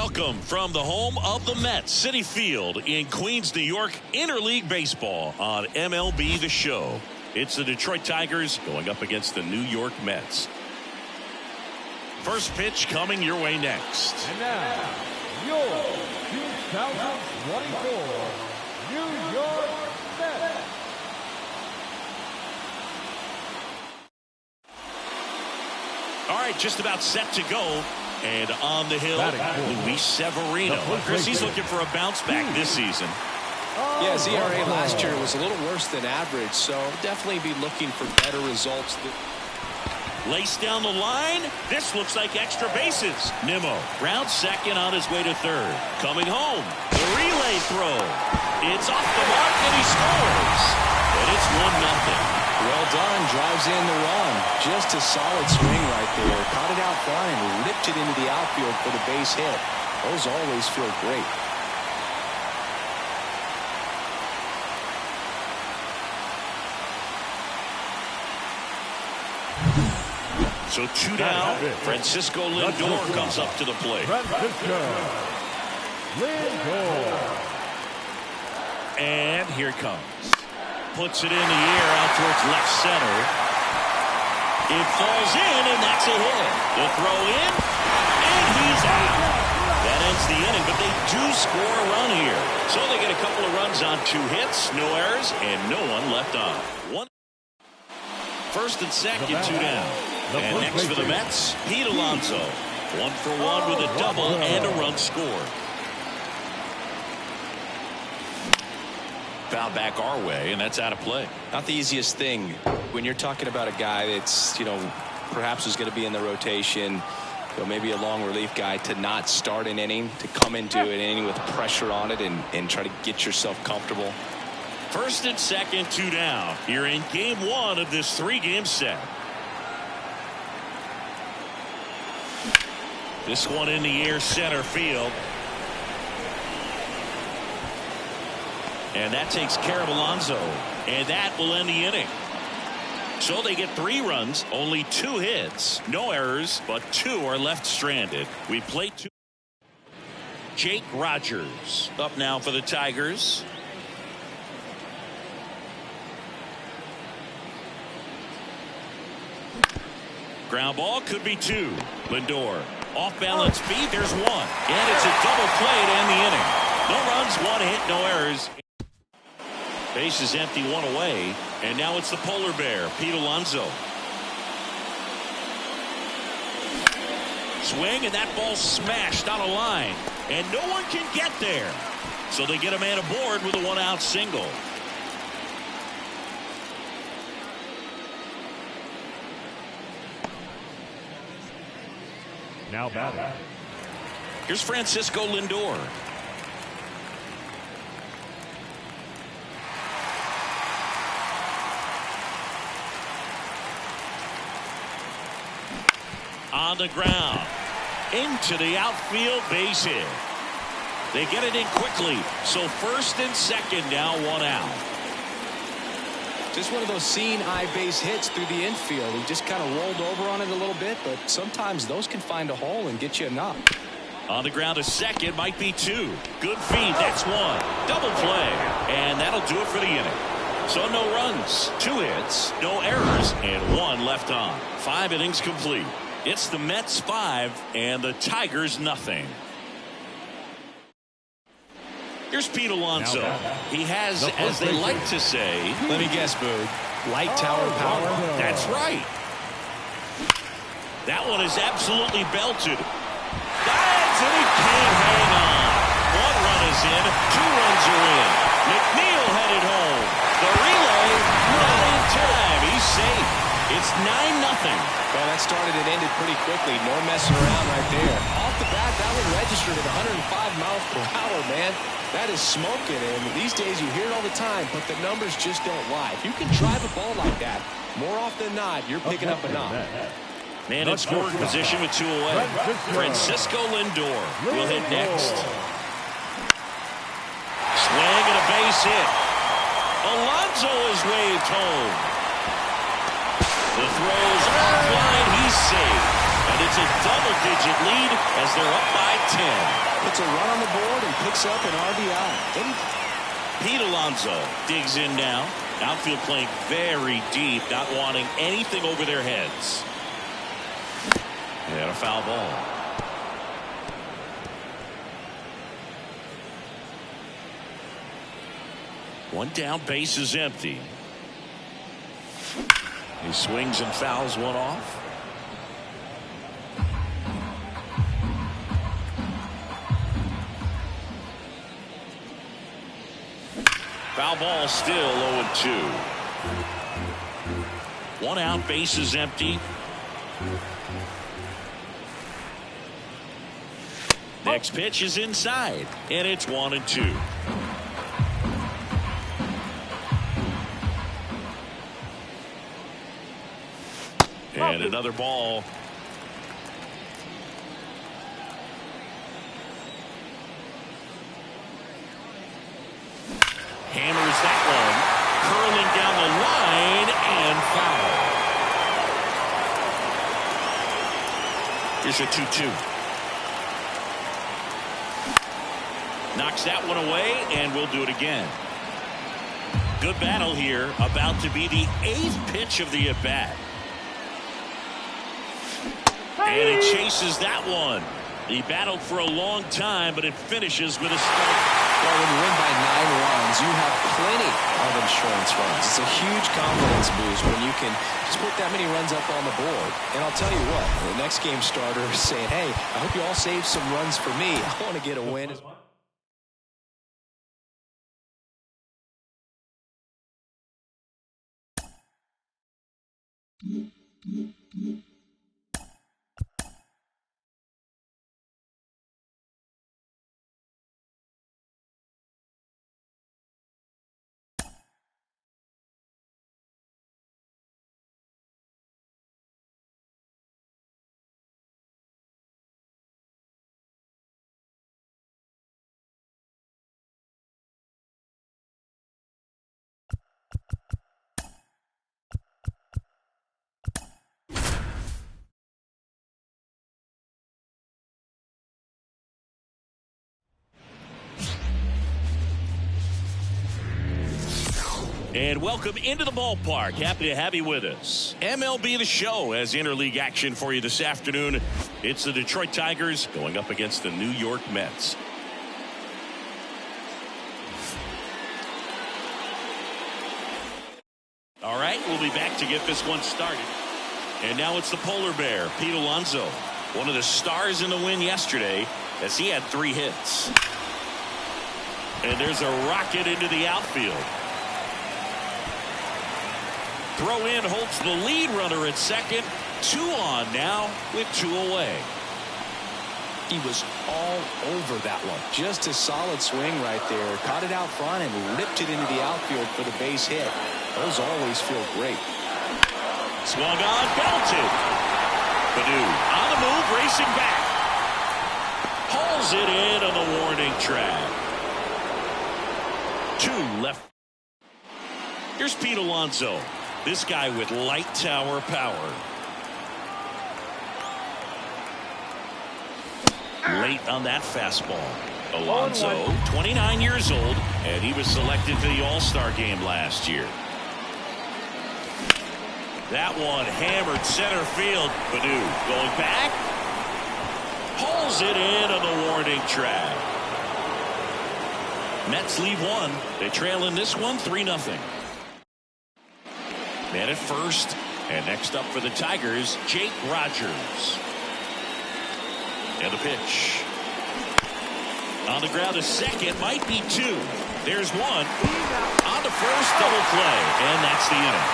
Welcome from the home of the Mets, Citi Field in Queens, New York, Interleague Baseball on MLB The Show. It's the Detroit Tigers going up against the New York Mets. First pitch coming your way next. And now, your 2024 New York Mets. All right, just about set to go. And on the hill, Luis Severino. Chris, he's looking for a bounce back this season. Yeah, his ERA last year was a little worse than average, so definitely be looking for better results. Laced down the line. This looks like extra bases. Nimmo rounds second on his way to third. Coming home. The relay throw. It's off the mark and he scores. And it's 1-0. Well done. Drives in the run. Just a solid swing right there. Caught it out front and ripped it into the outfield for the base hit. Those always feel great. So 2 down. Francisco Lindor comes up to the plate. Francisco Lindor. And here it comes. Puts it in the air out towards left center. It falls in, and that's a hit. The throw in, and he's out. That ends the inning, but they do score a run here. So they get a couple of runs on 2 hits, no errors, and no one left on. First and second, 2 down. And next for the Mets, Pete Alonso. 1 for 1 with a double and a run scored. Foul back our way, and that's out of play. Not the easiest thing when you're talking about a guy that's, perhaps is going to be in the rotation, maybe a long relief guy, to not start an inning, to come into an inning with pressure on it and try to get yourself comfortable. First and second, 2 down. Here in game 1 of this 3-game set. This one in the air, center field. And that takes care of Alonso. And that will end the inning. So they get 3 runs, only 2 hits, no errors, but 2 are left stranded. We play 2. Jake Rogers up now for the Tigers. Ground ball could be 2. Lindor off balance feet. There's 1. And it's a double play to end the inning. No runs, 1 hit, no errors. Base is empty, 1 away. And now it's the polar bear, Pete Alonso. Swing, and that ball smashed out of line. And no one can get there. So they get a man aboard with a 1-out single. Now batting. Here's Francisco Lindor. On the ground. Into the outfield, base hit. They get it in quickly. So first and second now, 1 out. Just one of those seeing eye base hits through the infield. He just kind of rolled over on it a little bit, but sometimes those can find a hole and get you a knock. On the ground, a second, might be 2. Good feed, that's 1. Double play, and that'll do it for the inning. So no runs, 2 hits, no errors, and 1 left on. 5 innings complete. It's the Mets 5 and the Tigers nothing. Here's Pete Alonso. He has, as they like to say, let me guess, Boog, light tower power. That's right. That one is absolutely belted. Dives, and he can't hang on. 1 run is in, 2 runs are in. McNeil headed home. The relay, not in time. He's safe. It's 9-0. Well, that started and ended pretty quickly. No messing around right there. Off the bat, that one registered at 105 miles per hour, man. That is smoking, and these days you hear it all the time, but the numbers just don't lie. If you can drive a ball like that, more often than not, you're picking up a knock. Man in scoring position with 2 away. Francisco Lindor will hit next. Swing and a base hit. Alonso is waved home. The throw's offline. He's safe. And it's a double-digit lead as they're up by 10. Puts a run on the board and picks up an RBI. Pete Alonso digs in now. Outfield playing very deep, not wanting anything over their heads. And a foul ball. One down, base is empty. He swings and fouls one off. Foul ball, still 0-2. One out, base is empty. Next pitch is inside, and it's 1-2. And another ball. Hammers that one, curling down the line and foul. Here's a 2-2. Knocks that one away, and we'll do it again. Good battle here, about to be the 8th pitch of the at-bat. And he chases that one. He battled for a long time, but it finishes with a strike. Well, when you win by 9 runs, you have plenty of insurance runs. It's a huge confidence boost when you can just put that many runs up on the board. And I'll tell you what, the next game starter is saying, hey, I hope you all save some runs for me. I want to get a win. And welcome into the ballpark. Happy to have you with us. MLB The Show has interleague action for you this afternoon. It's the Detroit Tigers going up against the New York Mets. All right, we'll be back to get this one started. And now it's the polar bear, Pete Alonso, one of the stars in the win yesterday, as he had 3 hits. And there's a rocket into the outfield. Throw in holds the lead runner at second. 2 on now with 2 away. He was all over that one. Just a solid swing right there. Caught it out front and ripped it into the outfield for the base hit. Those always feel great. Swung on, belted. Baddoo on the move, racing back. Hauls it in on the warning track. 2 left. Here's Pete Alonso. This guy with light tower power. Late on that fastball. Alonso, 29 years old, and he was selected for the All-Star game last year. That one hammered center field. Baddoo going back. Hauls it in on the warning track. Mets leave 1. They trail in this one 3-0. Man at first, and next up for the Tigers, Jake Rogers. And the pitch. On the ground to second, might be 2. There's 1. On to first, double play, and that's the inning.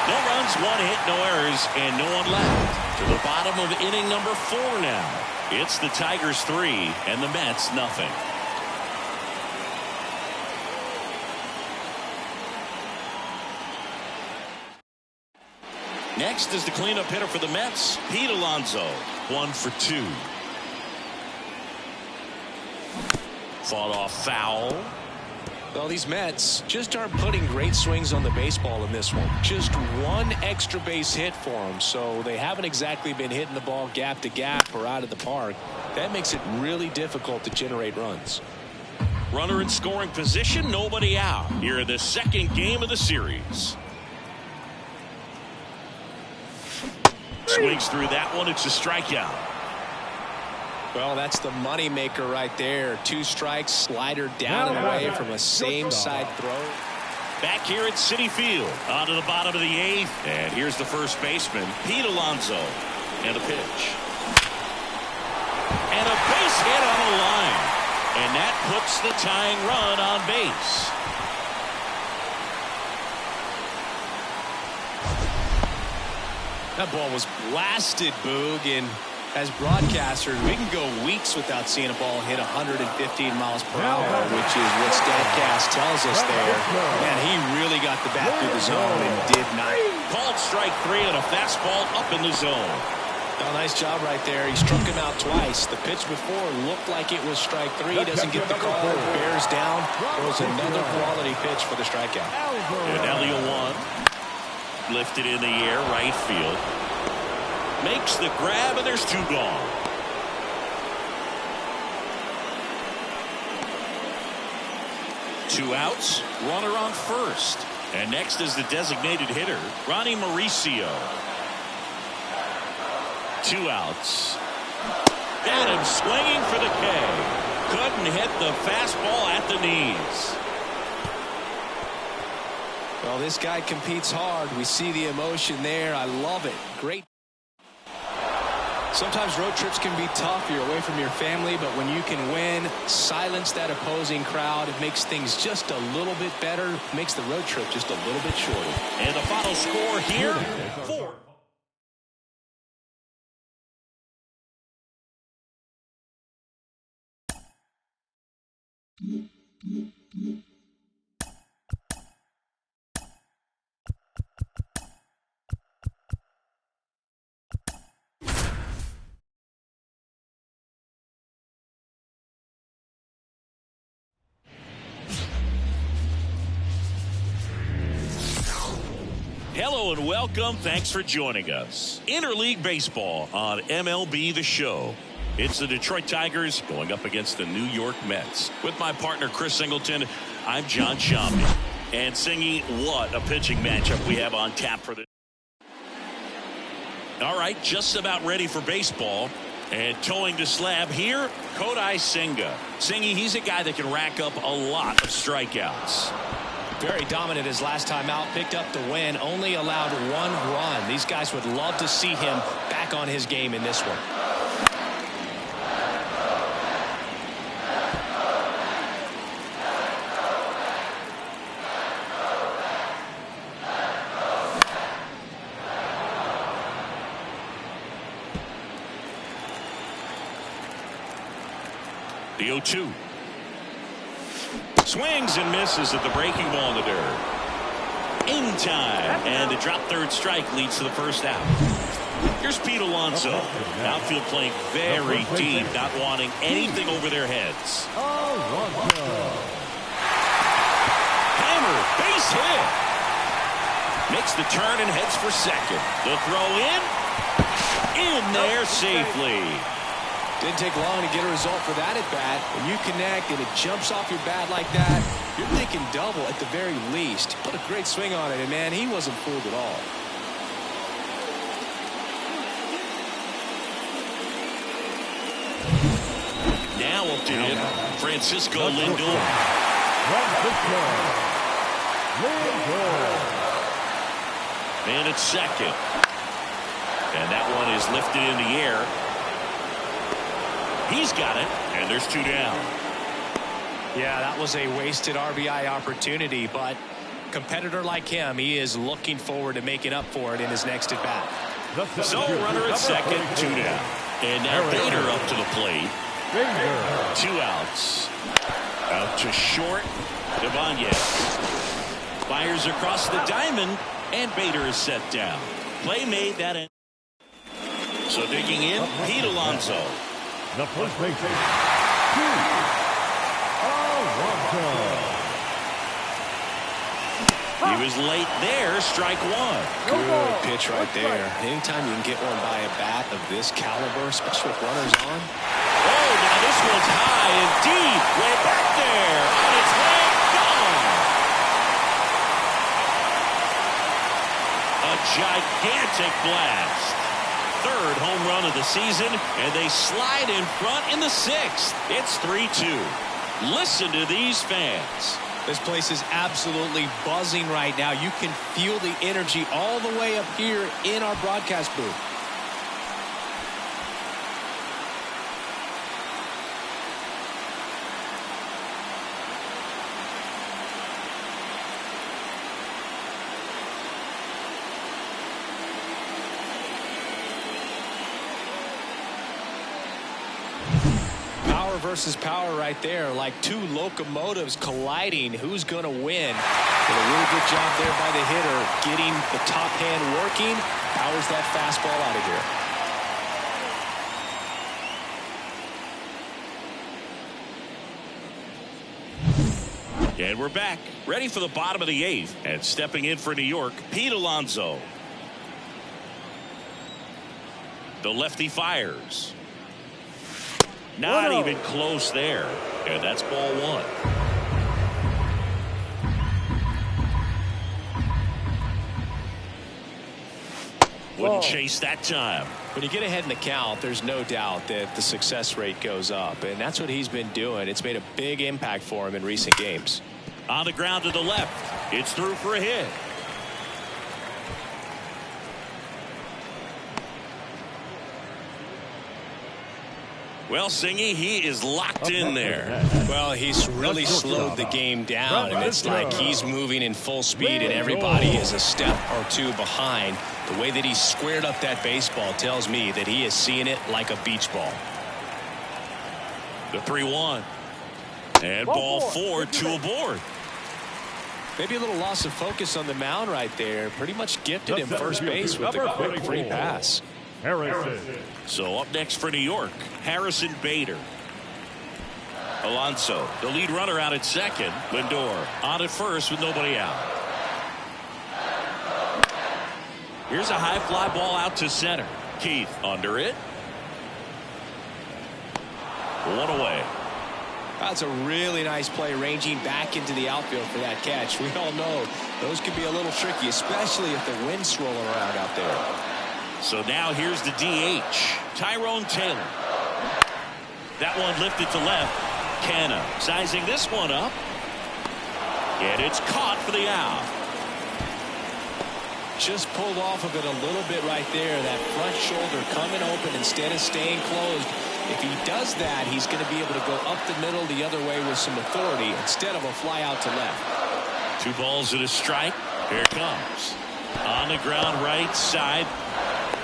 No runs, 1 hit, no errors, and no one left. To the bottom of inning number 4 now. It's the Tigers 3 and the Mets nothing. Next is the cleanup hitter for the Mets, Pete Alonso, 1 for 2. Fought off foul. Well, these Mets just aren't putting great swings on the baseball in this one. Just one extra base hit for them, so they haven't exactly been hitting the ball gap to gap or out of the park. That makes it really difficult to generate runs. Runner in scoring position, nobody out. Here in the second game of the series. Swings through that one. It's a strikeout. Well, that's the money maker right there. 2 strikes, slider down and away from a same side throw. Back here at Citi Field, on to the bottom of the 8th. And here's the first baseman, Pete Alonso. And a pitch. And a base hit on the line. And that puts the tying run on base. That ball was blasted, Boog, and as broadcasters, we can go weeks without seeing a ball hit 115 miles per hour, which is what StatCast tells us there. Man, he really got the bat through the zone and did not. Called strike 3 on a fastball up in the zone. Oh, nice job right there. He struck him out twice. The pitch before looked like it was strike 3. Doesn't get the call. Bears down. Throws another quality pitch for the strikeout. And Elliott 1. Lifted in the air, right field. Makes the grab, and there's 2 gone. Two outs, runner on first. And next is the designated hitter, Ronnie Mauricio. 2 outs. Got him swinging for the K. Couldn't hit the fastball at the knees. Well, this guy competes hard. We see the emotion there. I love it. Great. Sometimes road trips can be tough. You're away from your family, but when you can win, silence that opposing crowd, it makes things just a little bit better, makes the road trip just a little bit shorter. And the final score here, 4. Hello and welcome. Thanks for joining us. Interleague Baseball on MLB The Show. It's the Detroit Tigers going up against the New York Mets. With my partner, Chris Singleton, I'm John Shambi. And singing, what a pitching matchup we have on tap for the... All right, just about ready for baseball. And towing the slab here, Kodai Senga. Singy, he's a guy that can rack up a lot of strikeouts. Very dominant his last time out, picked up the win, only allowed 1 run. These guys would love to see him back on his game in this one. The 0-2. Swings and misses at the breaking ball in the dirt. In time. And the drop third strike leads to the first out. Here's Pete Alonso. Outfield playing very deep, not wanting anything over their heads. Hammer, base hit. Makes the turn and heads for second. The throw in there safely. Didn't take long to get a result for that at bat. When you connect and it jumps off your bat like that, you're thinking double at the very least. Put a great swing on it, and man, he wasn't fooled at all. Now up to him, Francisco Lindor. And it's second. And that one is lifted in the air. He's got it, and there's 2 down. Yeah, that was a wasted RBI opportunity, but competitor like him, he is looking forward to making up for it in his next at bat. So runner at second, 2 down. And now Bader up to the plate. 2 outs. Out to short. Ibanez fires across the diamond, and Bader is set down. Play made that end. So digging in, Pete Alonso. The first baseman, Pete Alonso. He was late there, strike one. Good pitch right there. Anytime you can get one by a bat of this caliber, especially with runners on. Oh, now this one's high and deep. Way back there. On its way, gone. A gigantic blast. Third home run of the season, and they slide in front in the sixth. It's 3-2. Listen to these fans. This place is absolutely buzzing right now. You can feel the energy all the way up here in our broadcast booth. Power versus power right there, like two locomotives colliding. Who's going to win? Did a really good job there by the hitter, getting the top hand working. Powers that fastball out of here. And we're back, ready for the bottom of the eighth. And stepping in for New York, Pete Alonso. The lefty fires. Not even close there. And that's ball one. Wouldn't chase that time. When you get ahead in the count, there's no doubt that the success rate goes up. And that's what he's been doing. It's made a big impact for him in recent games. On the ground to the left. It's through for a hit. Well, Singy, he is locked in there. Well, he's really slowed the game down, and it's like he's moving in full speed, and everybody is a step or two behind. The way that he squared up that baseball tells me that he is seeing it like a beach ball. The 3-1. And ball four, two aboard. Maybe a little loss of focus on the mound right there. Pretty much gifted him first base with a quick free pass. Harrison. So up next for New York, Harrison Bader. Alonso, the lead runner out at second. Lindor on at first with nobody out. Here's a high fly ball out to center. Keith under it. One away. That's a really nice play, ranging back into the outfield for that catch. We all know those can be a little tricky, especially if the wind's swirling around out there. So now here's the DH, Tyrone Taylor. That one lifted to left. Canna sizing this one up. And it's caught for the out. Just pulled off of it a little bit right there. That front shoulder coming open instead of staying closed. If he does that, he's going to be able to go up the middle the other way with some authority instead of a fly out to left. 2 balls and a strike. Here it comes. On the ground right side.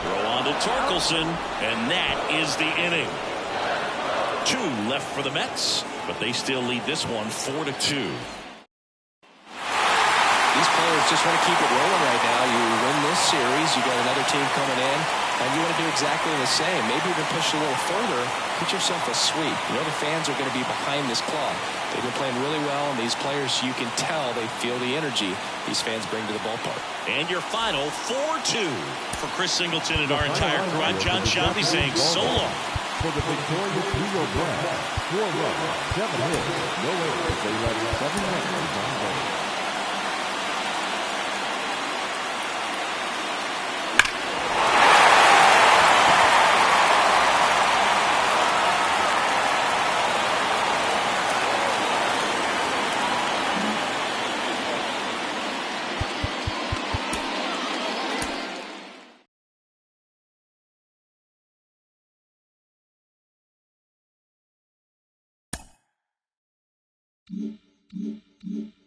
Throw on to Torkelson, and that is the inning. 2 left for the Mets, but they still lead this one 4-2. These players just want to keep it rolling right now. You win this series, you got another team coming in, and you want to do exactly the same. Maybe even push a little further, get yourself a sweep. You know the fans are going to be behind this club. They've been playing really well, and these players, you can tell they feel the energy these fans bring to the ballpark. And your final 4-2. For Chris Singleton and our entire crew, I'm John Shelby saying so long. For the victorious New York Mets, 4 runs, 7 hits, no errors. They led 7 runs on base. Mm-hmm.